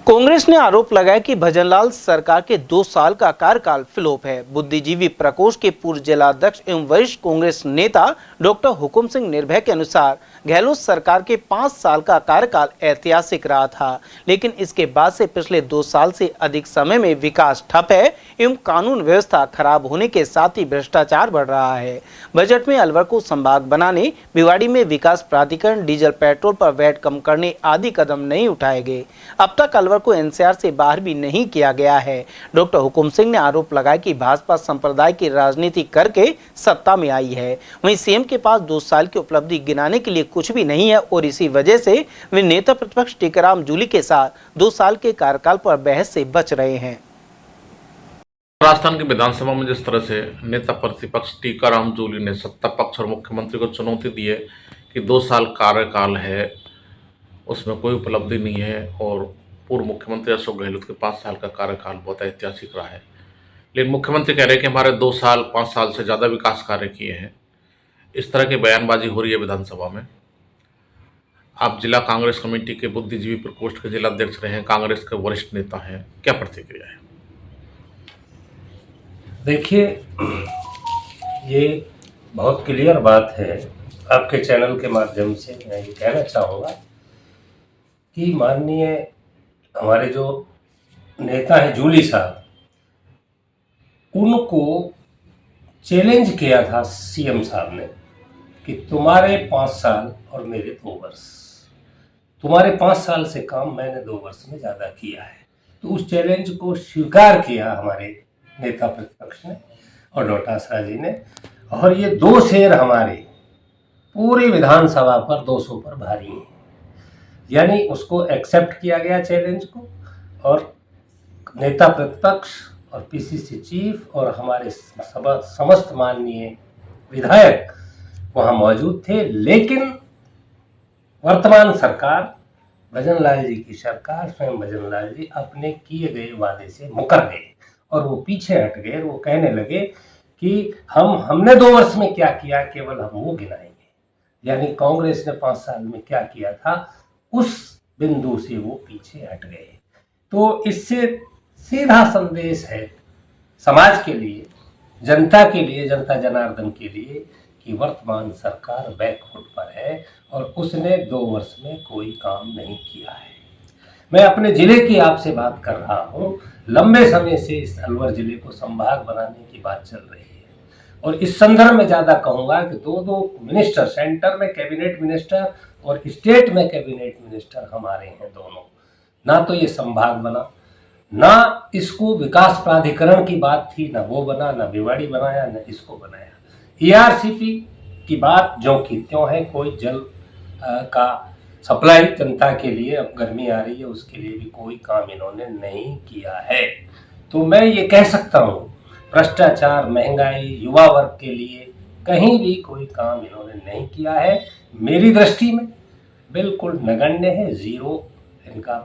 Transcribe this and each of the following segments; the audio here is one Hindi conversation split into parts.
कांग्रेस ने आरोप लगाया कि भजनलाल सरकार के 2 साल का कार्यकाल फ्लॉप है। बुद्धिजीवी प्रकोष्ठ के पूर्व जिलाध्यक्ष एवं वरिष्ठ कांग्रेस नेता डॉक्टर हुकुम सिंह निर्भय के अनुसार गहलोत सरकार के 5 साल का कार्यकाल ऐतिहासिक रहा था, लेकिन इसके बाद से पिछले 2 साल से अधिक समय में विकास ठप है एवं कानून व्यवस्था खराब होने के साथ ही भ्रष्टाचार बढ़ रहा है। बजट में अलवर को संभाग बनाने, भिवाड़ी में विकास प्राधिकरण, डीजल पेट्रोल पर वैट कम करने आदि कदम नहीं उठाए गए। अब तक अलवर को एनसीआर से बाहर भी नहीं किया गया है। डॉक्टर हुकुम सिंह ने आरोप लगाया कि भाजपा संप्रदाय की राजनीति करके सत्ता में आई है। वहीं सीएम के पास 2 साल की उपलब्धि गिनाने के लिए कुछ भी नहीं है और इसी वजह से वे नेता प्रतिपक्ष टीकाराम जूली के साथ 2 साल के कार्यकाल पर बहस से बच रहे हैं। राजस्थान की विधानसभा में जिस तरह से नेता प्रतिपक्ष टीकाराम जूली ने सत्ता पक्ष और मुख्यमंत्री को चुनौती दी है कि 2 साल कार्यकाल है, उसमें कोई उपलब्धि नहीं है और पूर्व मुख्यमंत्री अशोक गहलोत के 5 साल का कार्यकाल बहुत ऐतिहासिक रहा है, लेकिन मुख्यमंत्री कह रहे हैं कि हमारे 2 साल 5 साल से ज़्यादा विकास कार्य किए हैं। इस तरह की बयानबाजी हो रही है विधानसभा में। आप जिला कांग्रेस कमेटी के बुद्धिजीवी प्रकोष्ठ के जिलाध्यक्ष रहे हैं, कांग्रेस के वरिष्ठ नेता हैं, क्या प्रतिक्रिया है? देखिए, ये बहुत क्लियर बात है। आपके चैनल के माध्यम से मैं ये कहना चाहूँगा कि माननीय हमारे जो नेता हैं जूली साहब, उनको चैलेंज किया था सीएम साहब ने कि तुम्हारे 5 साल और मेरे 2 वर्ष, तुम्हारे 5 साल से काम मैंने 2 वर्ष में ज़्यादा किया है। तो उस चैलेंज को स्वीकार किया हमारे नेता प्रतिपक्ष ने और डोटासरा जी ने, और ये 2 शेर हमारे पूरी विधानसभा पर 200 पर भारी हैं। यानी उसको एक्सेप्ट किया गया चैलेंज को, और नेता प्रतिपक्ष और पीसीसी चीफ और हमारे समस्त माननीय विधायक वहाँ मौजूद थे। लेकिन वर्तमान सरकार, भजनलाल जी की सरकार, स्वयं भजनलाल जी अपने किए गए वादे से मुकर गए और वो पीछे हट गए। वो कहने लगे कि हमने 2 वर्ष में क्या किया, केवल हम वो गिनाएंगे। यानी कांग्रेस ने 5 साल में क्या किया था, उस बिंदु से वो पीछे हट गए। तो इससे सीधा संदेश है समाज के लिए, जनता के लिए, जनता जनार्दन के लिए कि वर्तमान सरकार बैकफुट पर है और उसने 2 वर्ष में कोई काम नहीं किया है। मैं अपने जिले की आपसे बात कर रहा हूँ। लंबे समय से इस अलवर जिले को संभाग बनाने की बात चल रही है और इस संदर्भ में ज़्यादा कहूँगा कि 2 मिनिस्टर, सेंटर में कैबिनेट मिनिस्टर और स्टेट में कैबिनेट मिनिस्टर हमारे हैं दोनों। ना तो ये संभाग बना, ना इसको विकास प्राधिकरण की बात थी, ना वो बना, ना भिवाड़ी बनाया, ना इसको बनाया। ईआरसीपी की बात जो की त्यों है, कोई जल का सप्लाई जनता के लिए, अब गर्मी आ रही है उसके लिए भी कोई काम इन्होंने नहीं किया है। तो मैं ये कह सकता हूँ, भ्रष्टाचार, महंगाई, युवा वर्ग के लिए कहीं भी कोई काम इन्होंने नहीं किया है। मेरी दृष्टि में बिल्कुल नगण्य है, जीरो इनका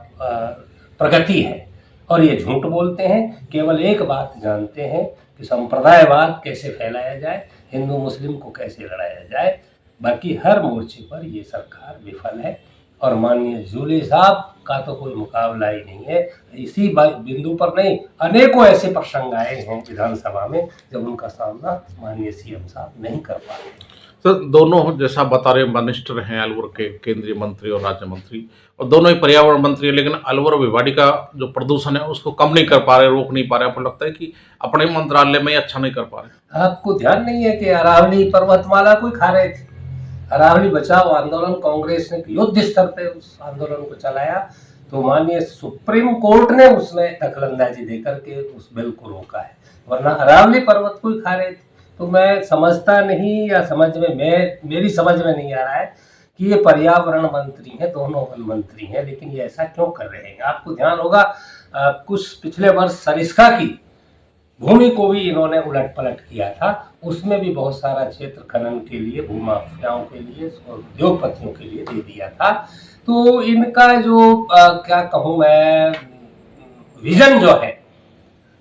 प्रगति है। और ये झूठ बोलते हैं, केवल एक बात जानते हैं कि संप्रदायवाद कैसे फैलाया जाए, हिंदू मुस्लिम को कैसे लड़ाया जाए। बाकी हर मोर्चे पर ये सरकार विफल है और माननीय जूली साहब का तो कोई मुकाबला ही नहीं है। इसी बिंदु पर नहीं, अनेकों ऐसे प्रसंग आए हैं विधानसभा में जब उनका सामना माननीय सीएम साहब नहीं कर पाए। तो दोनों जैसा बता रहे मिनिस्टर हैं अलवर के, केंद्रीय मंत्री और राज्य मंत्री, और दोनों ही पर्यावरण मंत्री है, लेकिन अलवर और भिवाड़ी का जो प्रदूषण है उसको कम नहीं कर पा रहे, रोक नहीं पा रहे। आपको लगता है कि अपने मंत्रालय में अच्छा नहीं कर पा रहे? आपको ध्यान नहीं है कि अरावली पर्वतमाला को खा रहे थे। अरावली बचाओ आंदोलन कांग्रेस ने युद्ध स्तर पे उस आंदोलन को चलाया, तो माननीय सुप्रीम कोर्ट ने उसमें दखलंदाजी देकर के उस बिल को रोका है, वरना अरावली पर्वत को ही खा रहे थे। तो मैं समझता नहीं, या समझ में मेरी समझ में नहीं आ रहा है कि ये पर्यावरण मंत्री हैं, दोनों वन मंत्री हैं, लेकिन ये ऐसा क्यों कर रहे हैं। आपको ध्यान होगा कुछ पिछले वर्ष सरिस्का की भूमि को भी इन्होंने उलट पलट किया था, उसमें भी बहुत सारा क्षेत्र खनन के लिए, भूमाफियाओं के लिए और उद्योगपतियों के लिए दे दिया था। तो इनका जो क्या कहूँ मैं, विजन जो है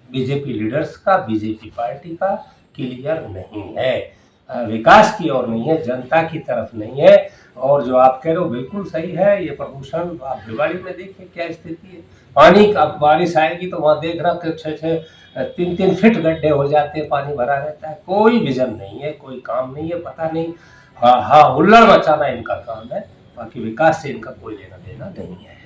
बीजेपी लीडर्स का, बीजेपी पार्टी का क्लियर नहीं है, विकास की ओर नहीं है, जनता की तरफ नहीं है। और जो आप कह रहे हो बिल्कुल सही है, ये प्रदूषण आप भिवाड़ी में देखिए क्या स्थिति है। पानी का बारिश आएगी तो वहाँ देख रहा कि 6-6 3-3 फीट गड्ढे हो जाते हैं, पानी भरा रहता है, कोई विजन नहीं है, कोई काम नहीं है, पता नहीं। हाँ हाँ, हुल्लड़ मचाना इनका काम है, बाकी विकास से इनका कोई लेना देना नहीं है।